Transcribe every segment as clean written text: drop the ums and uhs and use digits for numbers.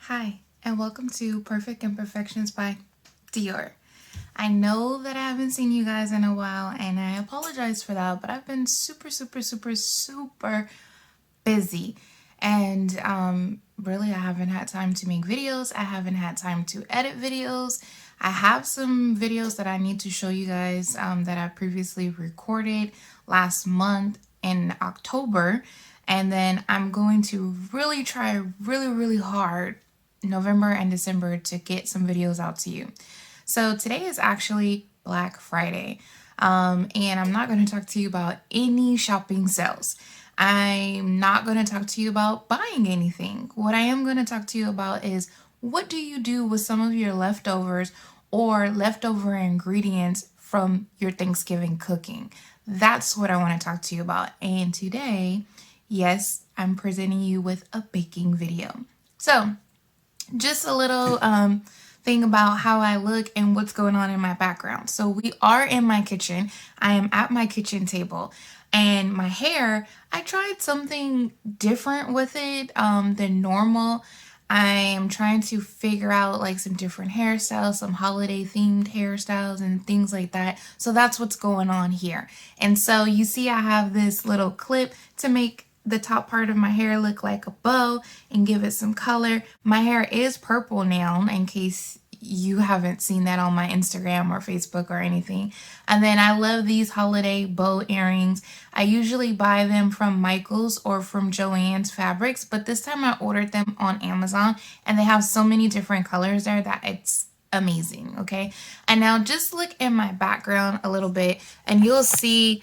Hi, and welcome to Perfect Imperfections by Dior. I know that I haven't seen you guys in a while, and I apologize for that, but I've been super busy. And really, I haven't had time to make videos. I haven't had time to edit videos. I have some videos that I need to show you guys that I previously recorded last month in October. And then I'm going to really try really hard November and December to get some videos out to you. So today is actually Black Friday. And I'm not going to talk to you about any shopping sales. I'm not going to talk to you about buying anything. What I am going to talk to you about is what do you do with some of your leftovers or leftover ingredients from your Thanksgiving cooking. That's what I want to talk to you about. And today, yes, I'm presenting you with a baking video. So just a little thing about how I look and what's going on in my background. So we are in my kitchen. I am at my kitchen table. And my hair, I tried something different with it than normal. I am trying to figure out like some different hairstyles, some holiday themed hairstyles and things like that. So that's what's going on here. And so you see I have this little clip to make the top part of my hair look like a bow and give it some color. My hair is purple now, in case you haven't seen that on my Instagram or Facebook or anything. And then I love these holiday bow earrings. I usually buy them from Michael's or from Joann's Fabrics, but this time I ordered them on Amazon and they have so many different colors there that it's amazing. Okay, and now just look in my background a little bit and you'll see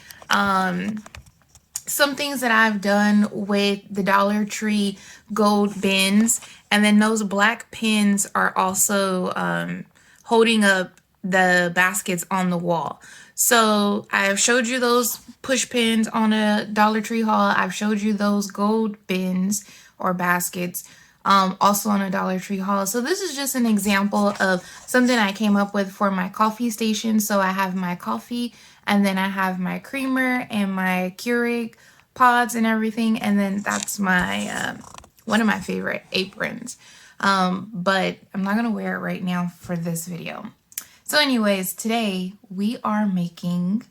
some things that I've done with the Dollar Tree gold bins. And then those black pins are also holding up the baskets on the wall. So I've showed you those push pins on a Dollar Tree haul. I've showed you those gold bins or baskets also on a Dollar Tree haul. So this is just an example of something I came up with for my coffee station. So I have my coffee and then I have my creamer and my Keurig pods and everything. And then that's my one of my favorite aprons. But I'm not going to wear it right now for this video. So anyways, today we are making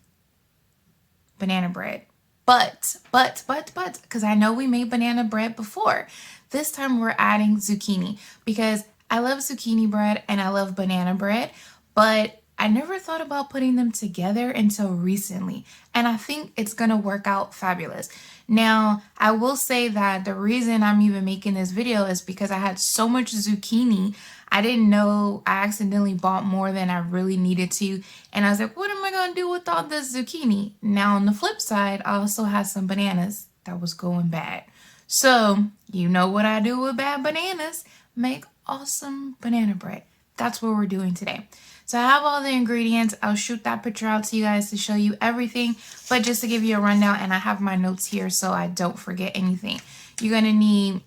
banana bread. But, because I know we made banana bread before. This time we're adding zucchini because I love zucchini bread and I love banana bread, but I never thought about putting them together until recently, and I think it's gonna work out fabulous. Now, I will say that the reason I'm even making this video is because I had so much zucchini, I didn't know I accidentally bought more than I really needed to, and I was like, what am I gonna do with all this zucchini? Now, on the flip side, I also had some bananas that was going bad. So, you know what I do with bad bananas? Make awesome banana bread. That's what we're doing today. So I have all the ingredients. I'll shoot that picture out to you guys to show you everything. But just to give you a rundown, and I have my notes here so I don't forget anything. You're going to need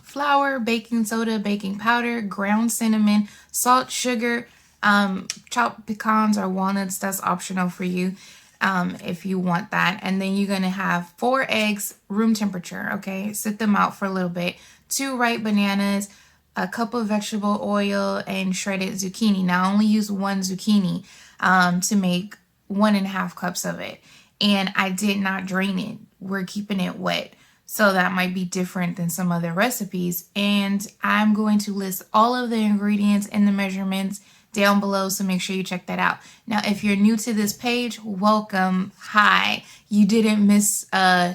flour, baking soda, baking powder, ground cinnamon, salt, sugar, chopped pecans or walnuts. That's optional for you if you want that. And then you're going to have 4 eggs, room temperature, okay? Sit them out for a little bit. 2 ripe bananas, a cup of vegetable oil, and shredded zucchini. Now, I only use 1 zucchini to make 1.5 cups of it. And I did not drain it. We're keeping it wet. So that might be different than some other recipes. And I'm going to list all of the ingredients and the measurements down below, so make sure you check that out. Now, if you're new to this page, welcome. Hi. You didn't miss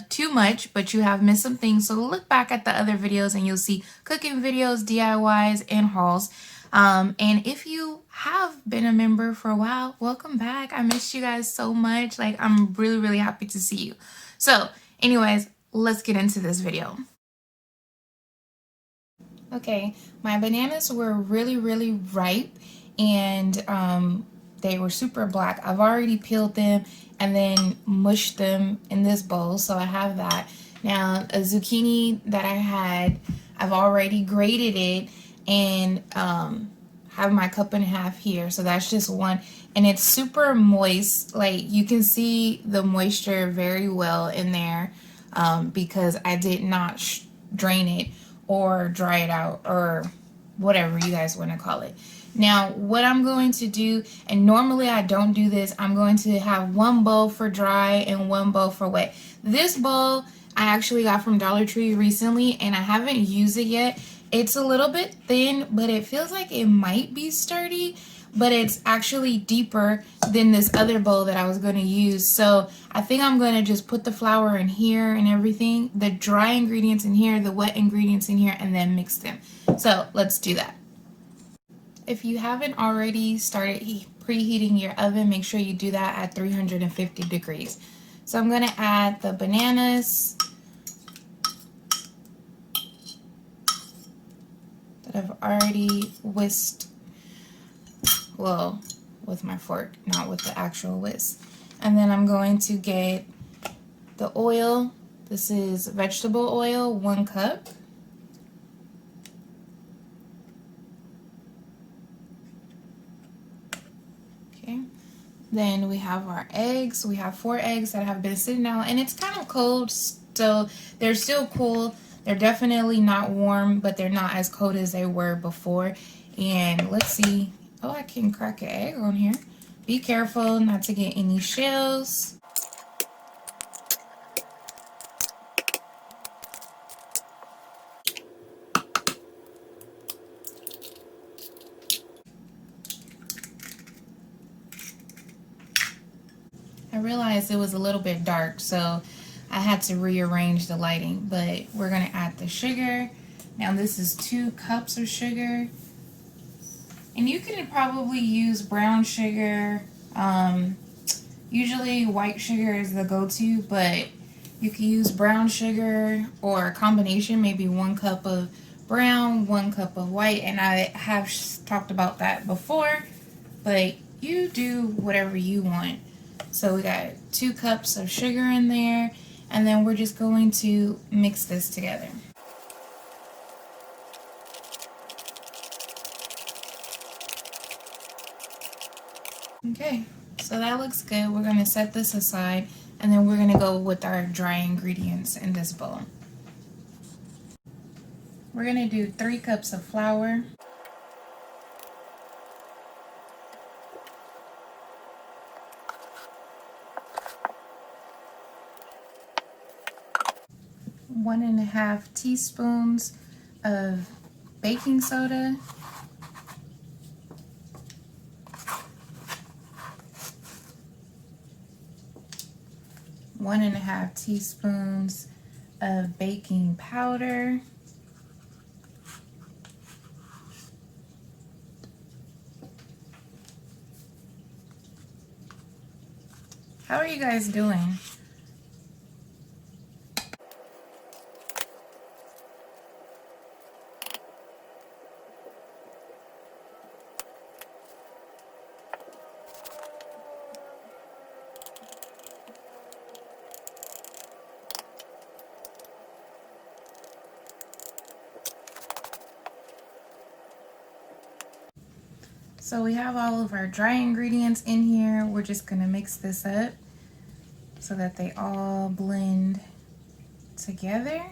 too much, but you have missed some things. So look back at the other videos and you'll see cooking videos, DIYs, and hauls. And if you have been a member for a while, welcome back. I missed you guys so much. Like, I'm really happy to see you. So anyways, let's get into this video. Okay, my bananas were really ripe and they were super black. I've already peeled them and then mushed them in this bowl, so I have that. Now, a zucchini that I had, I've already grated it and have my 1.5 cups here, so that's just 1. And it's super moist. Like, you can see the moisture very well in there because I did not drain it or dry it out or whatever you guys want to call it. Now, what I'm going to do, and normally I don't do this, I'm going to have one bowl for dry and one bowl for wet. This bowl I actually got from Dollar Tree recently, and I haven't used it yet. It's a little bit thin, but it feels like it might be sturdy, but it's actually deeper than this other bowl that I was going to use. So I think I'm going to just put the flour in here and everything, the dry ingredients in here, the wet ingredients in here, and then mix them. So let's do that. If you haven't already started preheating your oven, make sure you do that at 350 degrees. So I'm going to add the bananas that I've already whisked, well, with my fork, not with the actual whisk. And then I'm going to get the oil. This is vegetable oil, 1 cup. Okay. Then we have our eggs. We have 4 eggs that have been sitting out, and it's kind of cold, so they're still cool. They're definitely not warm, but they're not as cold as they were before. And let's see. Oh, I can crack an egg on here. Be careful not to get any shells. I realized it was a little bit dark, so I had to rearrange the lighting, but we're going to add the sugar. Now this is 2 cups of sugar. And you can probably use brown sugar. Usually white sugar is the go-to, but you can use brown sugar or a combination, maybe 1 cup of brown, 1 cup of white. And I have talked about that before, but you do whatever you want. So we got 2 cups of sugar in there, and then we're just going to mix this together. Okay, so that looks good. We're going to set this aside, and then we're going to go with our dry ingredients in this bowl. We're going to do 3 cups of flour. One and a half teaspoons of baking soda. One and a half teaspoons of baking powder. How are you guys doing? So we have all of our dry ingredients in here. We're just gonna mix this up so that they all blend together.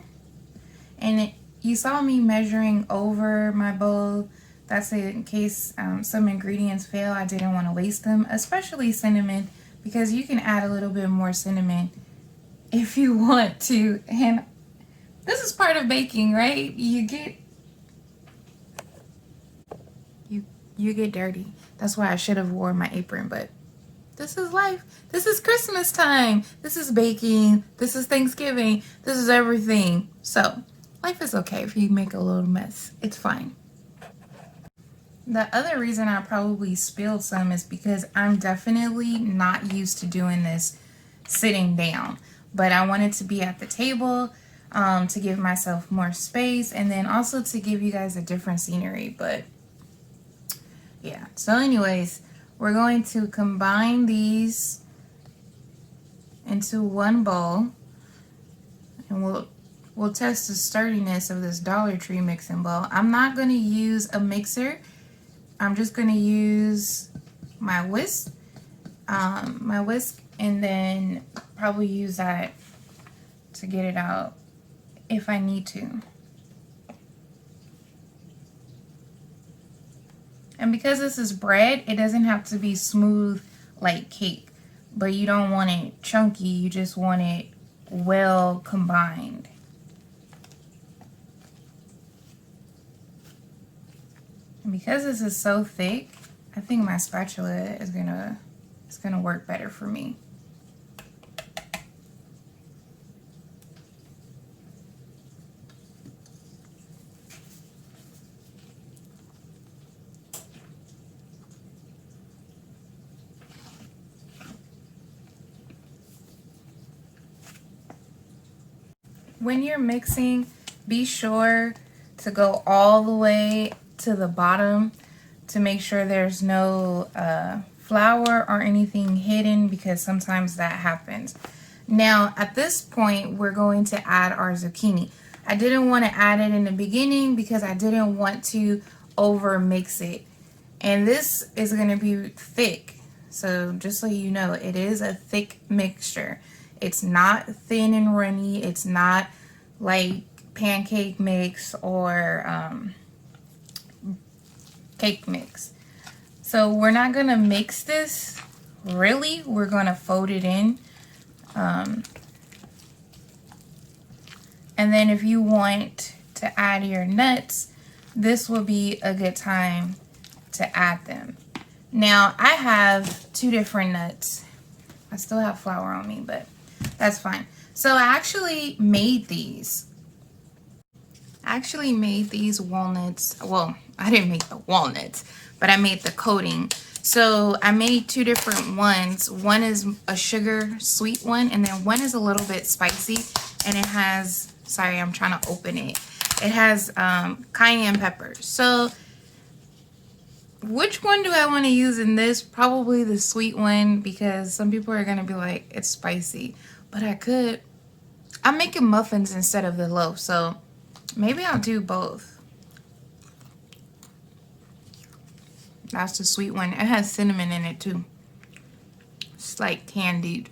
And you saw me measuring over my bowl. That's in case some ingredients fail. I didn't want to waste them, especially cinnamon, because you can add a little bit more cinnamon if you want to. And this is part of baking, right? You get dirty. That's why I should have worn my apron, but this is life. This is Christmas time. This is baking. This is Thanksgiving. This is everything. So life is okay if you make a little mess. It's fine. The other reason I probably spilled some is because I'm definitely not used to doing this sitting down. But I wanted to be at the table to give myself more space, and then also to give you guys a different scenery. But yeah, so anyways, we're going to combine these into one bowl, and we'll test the sturdiness of this Dollar Tree mixing bowl. I'm not going to use a mixer. I'm just going to use my whisk, and then probably use that to get it out if I need to. And because this is bread, it doesn't have to be smooth like cake. But you don't want it chunky, you just want it well combined. And because this is so thick, I think my spatula is gonna work better for me. When you're mixing, be sure to go all the way to the bottom to make sure there's no flour or anything hidden, because sometimes that happens. Now at this point we're going to add our zucchini. I didn't want to add it in the beginning because I didn't want to over mix it, and this is going to be thick, so just so you know, it is a thick mixture. It's not thin and runny. It's not like pancake mix or cake mix. So we're not gonna mix this really. We're gonna fold it in. And then if you want to add your nuts, this will be a good time to add them. Now I have 2 different nuts. I still have flour on me, but that's fine. So I actually made these. Walnuts. Well, I didn't make the walnuts, but I made the coating. So I made 2 different ones. One is a sugar sweet one, and then one is a little bit spicy, and it has, sorry, I'm trying to open it. It has cayenne pepper. So which one do I want to use in this? Probably the sweet one, because some people are going to be like, it's spicy. But I'm making muffins instead of the loaf, so maybe I'll do both. That's the sweet one. It has cinnamon in it too. It's like candied.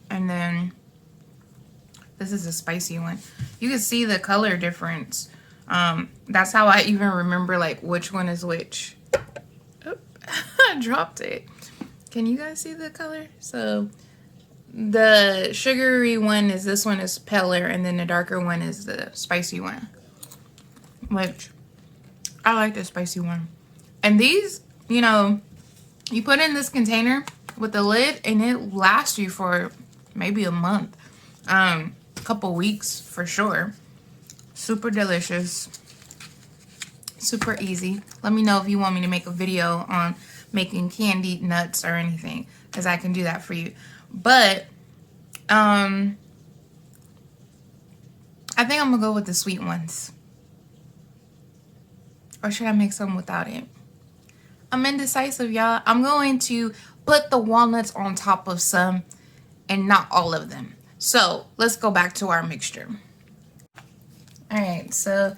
And then this is a spicy one. You can see the color difference. That's how I even remember like which one is which. Oh, I dropped it. Can you guys see the color? So the sugary one is, this one is paler, and then the darker one is the spicy one, which I like the spicy one. And these, you know, you put in this container with the lid and it lasts you for maybe a month, a couple weeks for sure. Super delicious, super easy. Let me know if you want me to make a video on making candied nuts or anything, because I can do that for you. But I think I'm gonna go with the sweet ones. Or should I make some without it? I'm indecisive, y'all. I'm going to put the walnuts on top of some and not all of them. So let's go back to our mixture. All right, so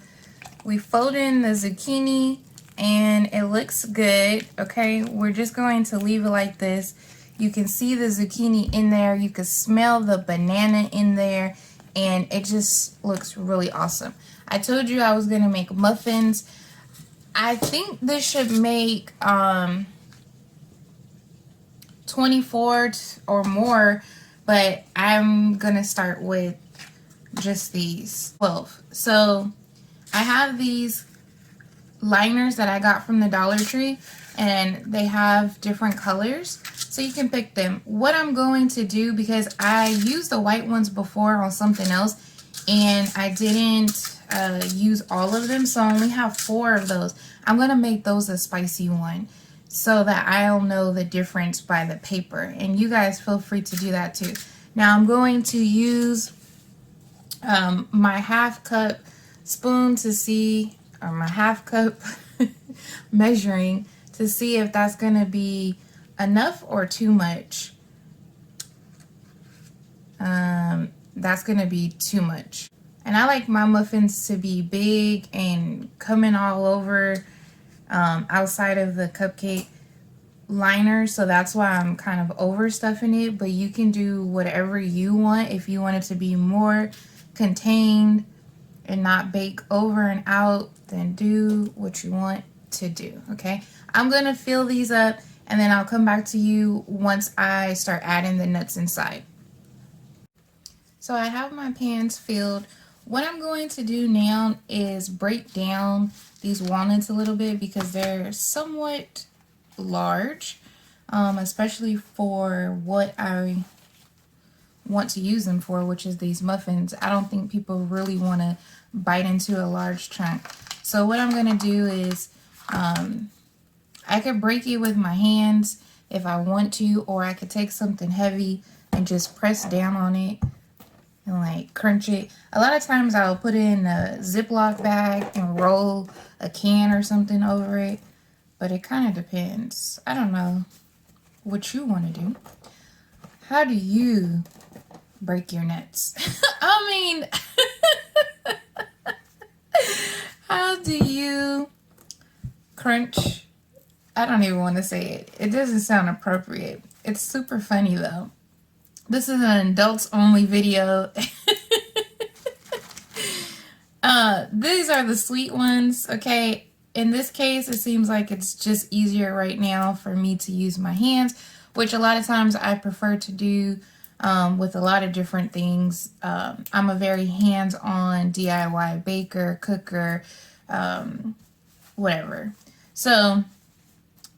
we fold in the zucchini and it looks good. Okay, we're just going to leave it like this. You can see the zucchini in there. You can smell the banana in there, and it just looks really awesome. I told you I was gonna make muffins. I think this should make 24 or more, but I'm gonna start with just these 12. So I have these liners that I got from the Dollar Tree, and they have different colors, so you can pick them. What I'm going to do, because I used the white ones before on something else and I didn't use all of them, so I only have 4 of those. I'm gonna make those a spicy one so that I'll know the difference by the paper, and you guys feel free to do that too. Now I'm going to use my half cup spoon to see, or my half cup measuring, to see if that's gonna be enough or too much. That's gonna be too much. And I like my muffins to be big and coming all over outside of the cupcake liner, so that's why I'm kind of overstuffing it. But you can do whatever you want. If you want it to be more contained and not bake over and out, then do what you want to do, okay? I'm going to fill these up, and then I'll come back to you once I start adding the nuts inside. So I have my pans filled. What I'm going to do now is break down these walnuts a little bit because they're somewhat large, especially for what I want to use them for, which is these muffins. I don't think people really want to bite into a large chunk. So what I'm going to do is I could break it with my hands if I want to, or I could take something heavy and just press down on it and like crunch it. A lot of times I'll put it in a Ziploc bag and roll a can or something over it, but it kind of depends. I don't know what you want to do. How do you break your nuts? I mean, how do you crunch? I don't even want to say it. It doesn't sound appropriate. It's super funny though. This is an adults only video. These are the sweet ones, okay? In this case, it seems like it's just easier right now for me to use my hands, which a lot of times I prefer to do with a lot of different things. I'm a very hands-on DIY baker, cooker, whatever. So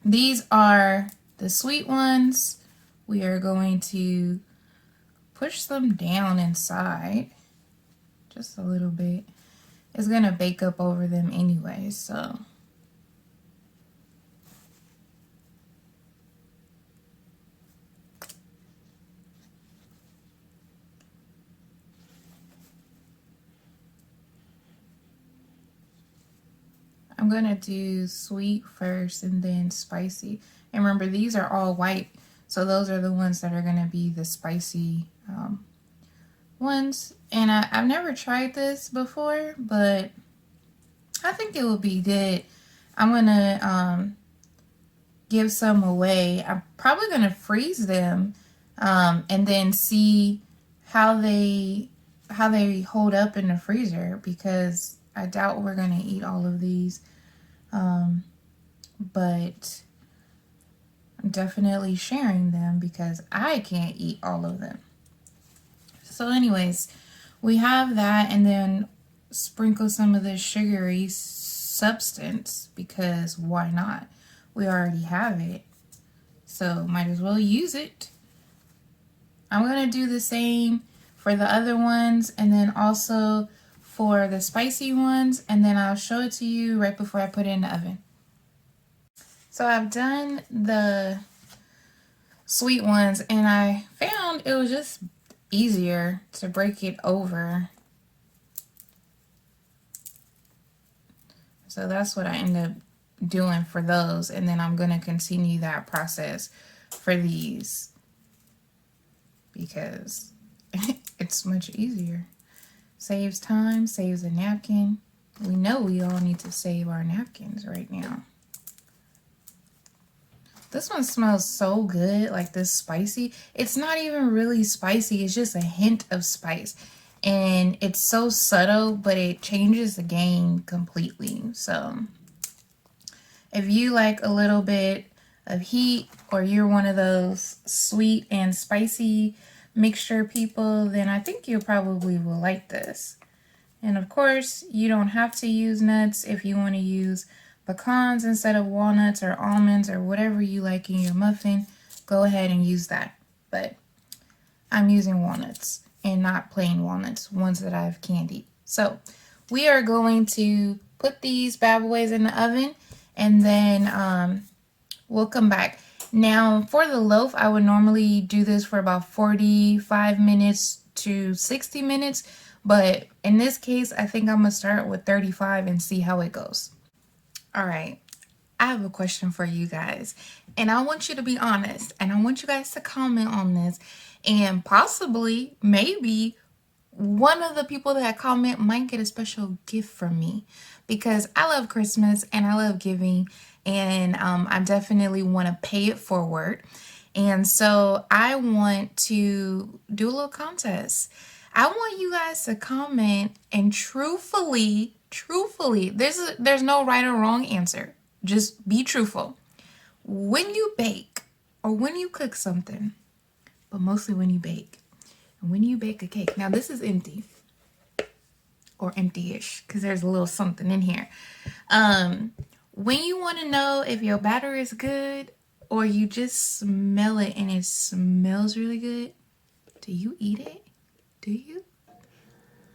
these are the sweet ones. We are going to push them down inside just a little bit. It's gonna bake up over them anyway, so. I'm gonna do sweet first and then spicy. And remember, these are all white, so those are the ones that are gonna be the spicy ones. And I've never tried this before, but I think it will be good. I'm gonna give some away. I'm probably gonna freeze them and then see how they hold up in the freezer, because I doubt we're gonna eat all of these. But I'm definitely sharing them because I can't eat all of them. So anyways, we have that, and then sprinkle some of this sugary substance because why not? We already have it, so might as well use it. I'm gonna do the same for the other ones, and then also for the spicy ones, and then I'll show it to you right before I put it in the oven. So I've done the sweet ones, and I found it was just easier to break it over. So that's what I end up doing for those, and then I'm going to continue that process for these because it's much easier. Saves time, saves a napkin. We know we all need to save our napkins right now. This one smells so good, like this spicy. It's not even really spicy, it's just a hint of spice. And it's so subtle, but it changes the game completely. So if you like a little bit of heat, or you're one of those sweet and spicy mixture people, then I think you probably will like this. And of course, you don't have to use nuts. If you want to use pecans instead of walnuts or almonds or whatever you like in your muffin, go ahead and use that. But I'm using walnuts and not plain walnuts, ones that I've candied. So we are going to put these bad boys in the oven, and then we'll come back. Now for the loaf, I would normally do this for about 45 minutes to 60 minutes. But in this case, I think I'm gonna start with 35 and see how it goes. All right, I have a question for you guys, and I want you to be honest, and I want you guys to comment on this, and possibly, maybe, one of the people that comment might get a special gift from me, because I love Christmas and I love giving, and I definitely want to pay it forward. And so I want to do a little contest. I want you guys to comment and truthfully, there's no right or wrong answer. Just be truthful. When you bake or when you cook something, but mostly when you bake, and when you bake a cake. Now this is empty or empty-ish because there's a little something in here. When you want to know if your batter is good or you just smell it and it smells really good, do you eat it? Do you?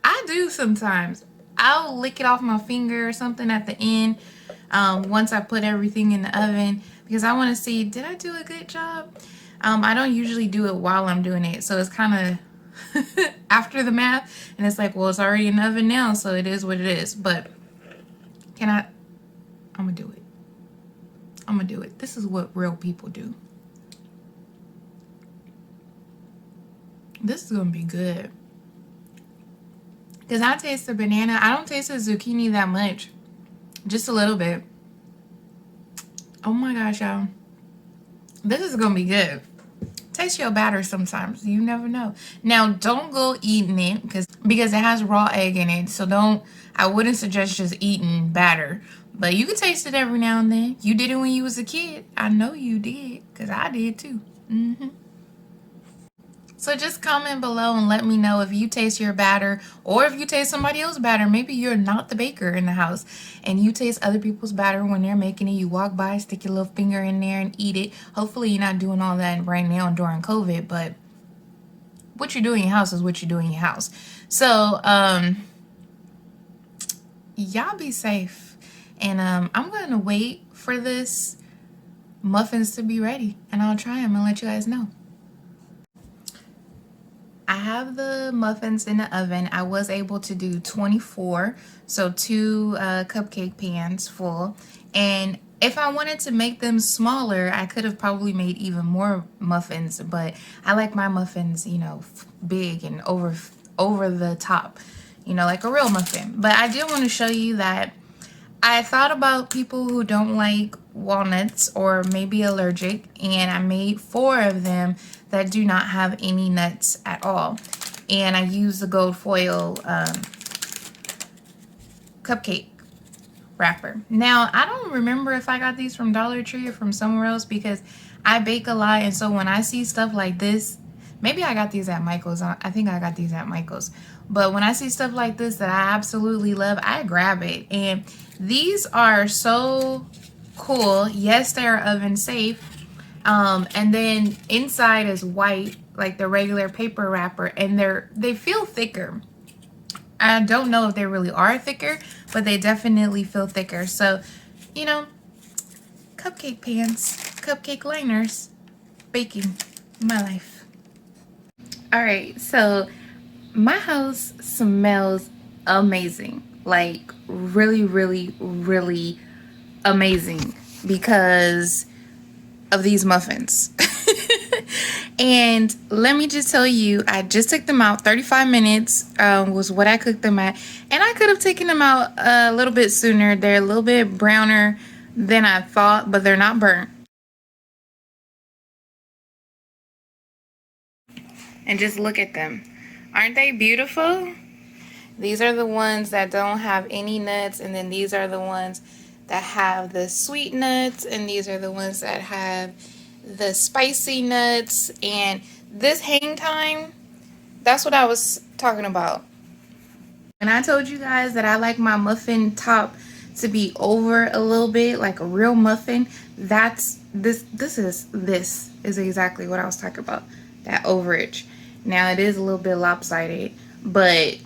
I do sometimes. I'll lick it off my finger or something at the end once I put everything in the oven because I want to see, did I do a good job? I don't usually do it while I'm doing it, so it's kind of after the math, and it's like, well, it's already in the oven now, so it is what it is. But I'm gonna do it. I'm gonna do it. This is what real people do. This is gonna be good. Because I taste the banana. I don't taste the zucchini that much. Just a little bit. Oh my gosh, y'all. This is gonna be good. Taste your batter sometimes. You never know. Now, don't go eating it because it has raw egg in it. So I wouldn't suggest just eating batter. But you can taste it every now and then. You did it when you was a kid. I know you did because I did too. So just comment below and let me know if you taste your batter or if you taste somebody else's batter. Maybe you're not the baker in the house and you taste other people's batter when they're making it. You walk by, stick your little finger in there and eat it. Hopefully you're not doing all that right now during COVID, but what you do in your house is what you do in your house. So y'all be safe. And I'm going to wait for this muffins to be ready and I'll try them and let you guys know. I have the muffins in the oven. I was able to do 24, so 2 cupcake pans full. And if I wanted to make them smaller, I could have probably made even more muffins, but I like my muffins, you know, big and over the top, you know, like a real muffin. But I did want to show you that I thought about people who don't like walnuts or maybe allergic, and I made 4 of them that do not have any nuts at all. And I used the gold foil cupcake wrapper. Now, I don't remember if I got these from Dollar Tree or from somewhere else because I bake a lot, and so when I see stuff like this, maybe I got these at Michael's. I think I got these at Michael's. But when I see stuff like this that I absolutely love, I grab it. And these are so cool. Yes, they're oven safe. And then inside is white, like the regular paper wrapper, and they feel thicker. I don't know if they really are thicker, but they definitely feel thicker. So, you know, cupcake pans, cupcake liners, baking, my life. All right, so my house smells amazing, like really, really, really amazing because of these muffins. And let me just tell you, I just took them out. 35 minutes was what I cooked them at, and I could have taken them out a little bit sooner. They're a little bit browner than I thought, but they're not burnt. And just look at them. Aren't they beautiful? These are the ones that don't have any nuts, and then these are the ones that have the sweet nuts, and these are the ones that have the spicy nuts. And this hang time, that's what I was talking about. And I told you guys that I like my muffin top to be over a little bit, like a real muffin. That's this is exactly what I was talking about, that overage. Now it is a little bit lopsided, but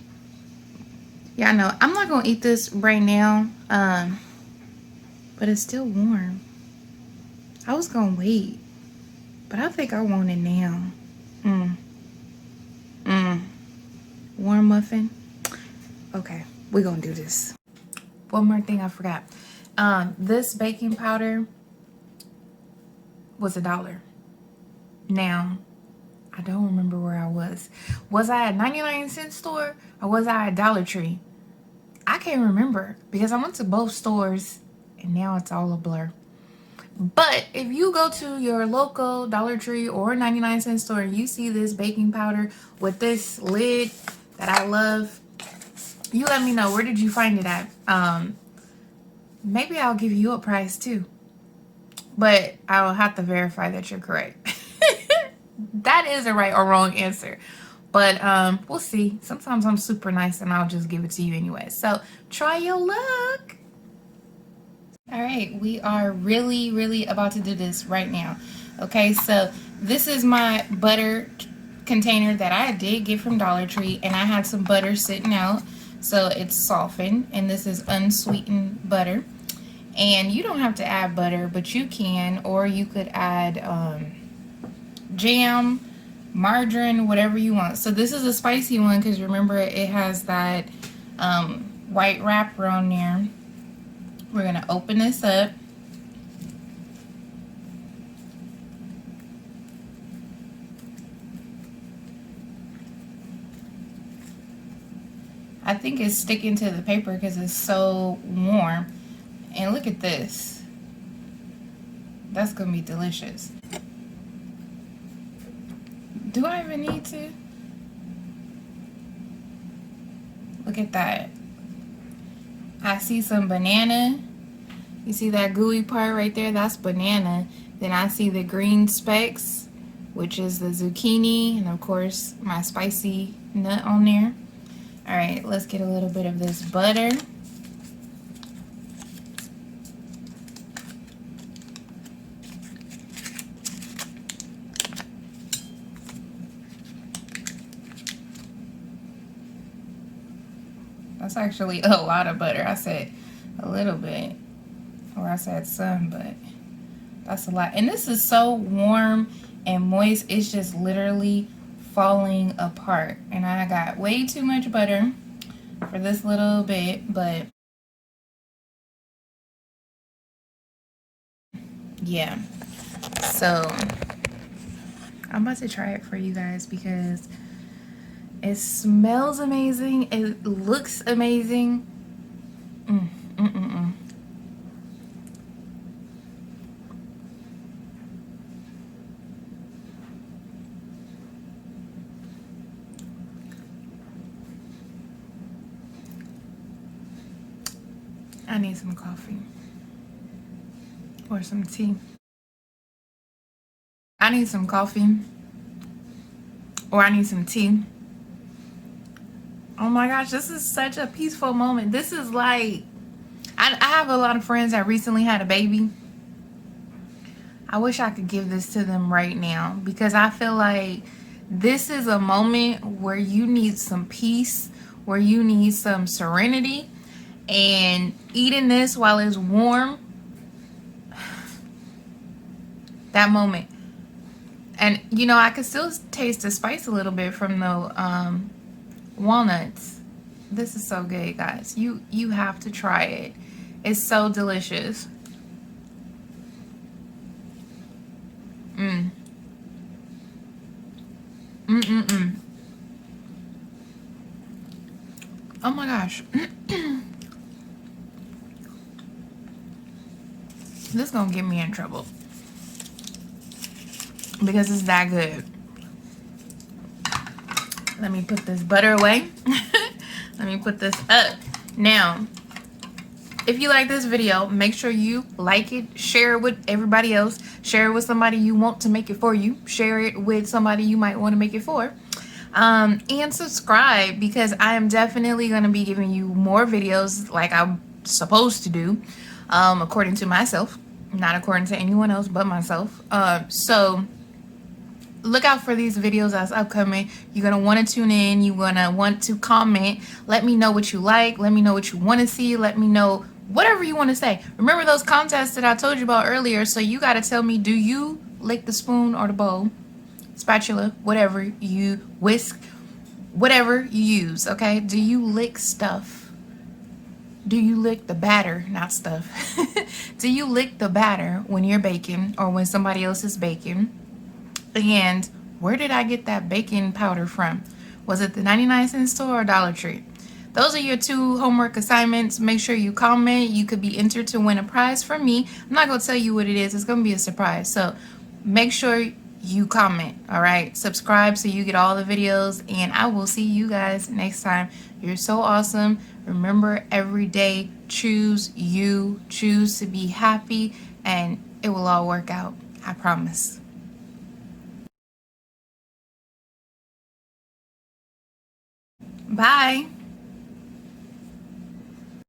yeah, I know I'm not gonna eat this right now, but it's still warm. I was gonna wait, but I think I want it now. Warm muffin. Okay, we're gonna do this. One more thing I forgot. This baking powder was $1. Now, I don't remember where I was. Was I at 99-cent store or was I at Dollar Tree? I can't remember because I went to both stores and now it's all a blur. But if you go to your local Dollar Tree or 99-cent store and you see this baking powder with this lid that I love, you let me know, where did you find it at? maybe I'll give you a prize too. But I'll have to verify that you're correct. That is a right or wrong answer. But we'll see. Sometimes I'm super nice and I'll just give it to you anyway. So try your luck. All right, we are really about to do this right now. Okay, so this is my butter container that I did get from Dollar Tree, and I had some butter sitting out, so it's softened, and this is unsweetened butter. And you don't have to add butter, but you can, or you could add jam, margarine, whatever you want. So this is a spicy one because remember it has that white wrapper on there. We're going to open this up. I think it's sticking to the paper because it's so warm. And look at this. That's going to be delicious. Do I even need to? Look at that. I see some banana. You see that gooey part right there? That's banana. Then I see the green specks, which is the zucchini, and of course my spicy nut on there. All right, let's get a little bit of this butter. That's actually a lot of butter. I said a little bit, or I said some, but that's a lot. And this is so warm and moist, it's just literally falling apart. And I got way too much butter for this little bit, but yeah. So I'm about to try it for you guys because it smells amazing. It looks amazing. I need some coffee or some tea. I need some coffee or I need some tea. Oh my gosh, this is such a peaceful moment. This is like, I have a lot of friends that recently had a baby. I wish I could give this to them right now because I feel like this is a moment where you need some peace, where you need some serenity, and eating this while it's warm, that moment. And you know, I could still taste the spice a little bit from the walnuts. This is so good, guys. You have to try it. It's so delicious. Oh my gosh. This is gonna get me in trouble because it's that good. Let me put this butter away. Let me put this up. Now, if you like this video, make sure you like it, share it with everybody else, share it with somebody you want to make it for you, share it with somebody you might want to make it for, and subscribe because I am definitely going to be giving you more videos like I'm supposed to do, according to myself, not according to anyone else but myself. So look out for these videos that's upcoming. You're going to want to tune in. You're going to want to comment. Let me know what you like. Let me know what you want to see. Let me know whatever you want to say. Remember those contests that I told you about earlier. So you got to tell me, do you lick the spoon or the bowl, spatula, whatever you whisk, whatever you use, okay? Do you lick stuff? Do you lick the batter, not stuff? Do you lick the batter when you're baking or when somebody else is baking? And where did I get that baking powder from? Was it the 99-cent store or Dollar Tree? Those are your 2 homework assignments. Make sure you comment. You could be entered to win a prize from me. I'm not going to tell you what it is. It's going to be a surprise. So make sure you comment. All right, subscribe so you get all the videos, and I will see you guys next time. You're so awesome. Remember, every day, choose you, choose to be happy, and it will all work out. I promise. Bye.